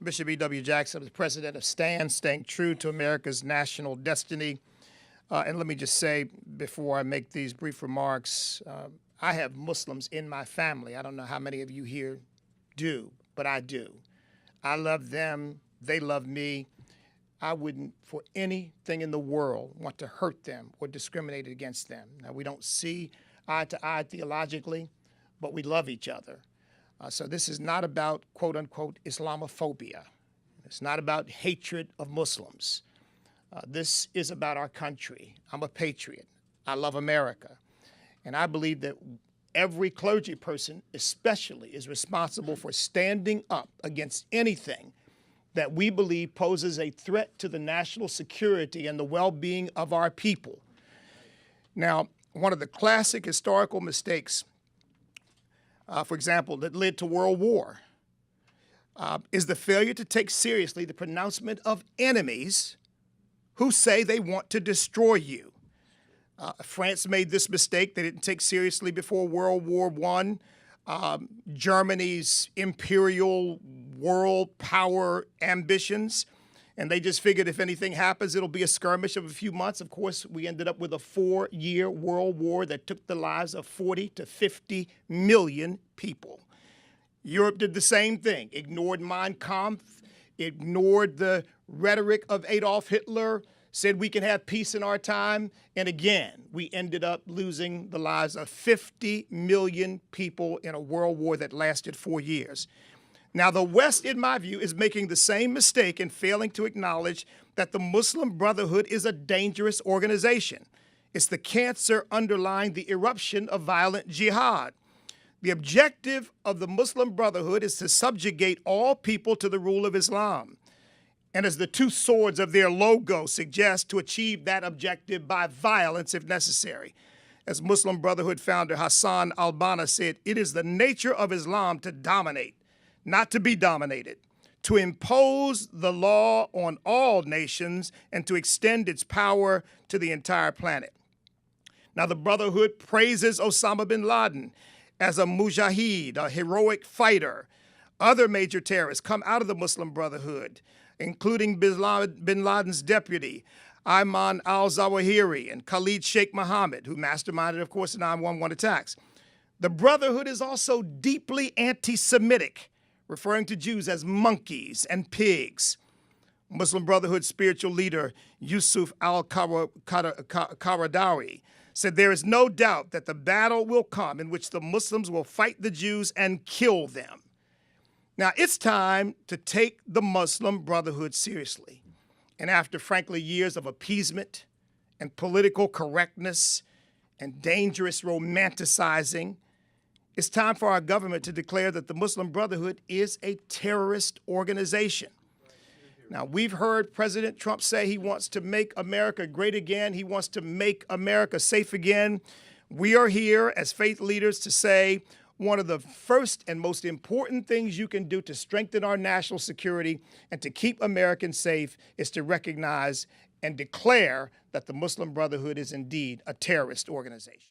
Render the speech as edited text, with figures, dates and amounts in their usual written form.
Bishop E.W. Jackson, the president of STAND, Staying True to America's National Destiny. And let me just say, before I make these brief remarks, I have Muslims in my family. I don't know how many of you here do, but I do. I love them. They love me. I wouldn't, for anything in the world, want to hurt them or discriminate against them. Now, we don't see eye to eye theologically, but we love each other. So this is not about, quote unquote, Islamophobia. It's not about hatred of Muslims. This is about our country. I'm a patriot. I love America. And I believe that every clergy person especially is responsible for standing up against anything that we believe poses a threat to the national security and the well-being of our people. Now, one of the classic historical mistakes, for example, that led to World War, is the failure to take seriously the pronouncement of enemies who say they want to destroy you. France made this mistake. They didn't take seriously before World War I. Germany's imperial world power ambitions, and they just figured if anything happens, it'll be a skirmish of a few months. Of course, we ended up with a 4-year world war that took the lives of 40 to 50 million people. Europe did the same thing, ignored Mein Kampf, ignored the rhetoric of Adolf Hitler, said we can have peace in our time, and again, we ended up losing the lives of 50 million people in a world war that lasted 4 years. Now, the West, in my view, is making the same mistake in failing to acknowledge that the Muslim Brotherhood is a dangerous organization. It's the cancer underlying the eruption of violent jihad. The objective of the Muslim Brotherhood is to subjugate all people to the rule of Islam. And as the two swords of their logo suggest, to achieve that objective by violence if necessary. As Muslim Brotherhood founder Hassan al-Banna said, it is the nature of Islam to dominate, not to be dominated, to impose the law on all nations and to extend its power to the entire planet. Now, the Brotherhood praises Osama bin Laden as a mujahid, a heroic fighter. Other major terrorists come out of the Muslim Brotherhood, including bin Laden's deputy, Ayman al-Zawahiri, and Khalid Sheikh Mohammed, who masterminded, of course, the 9/11 attacks. The Brotherhood is also deeply anti-Semitic, referring to Jews as monkeys and pigs. Muslim Brotherhood spiritual leader Yusuf al-Qaradawi said there is no doubt that the battle will come in which the Muslims will fight the Jews and kill them. Now, it's time to take the Muslim Brotherhood seriously. And after, frankly, years of appeasement and political correctness and dangerous romanticizing, it's time for our government to declare that the Muslim Brotherhood is a terrorist organization. Now, we've heard President Trump say he wants to make America great again. He wants to make America safe again. We are here as faith leaders to say one of the first and most important things you can do to strengthen our national security and to keep Americans safe is to recognize and declare that the Muslim Brotherhood is indeed a terrorist organization.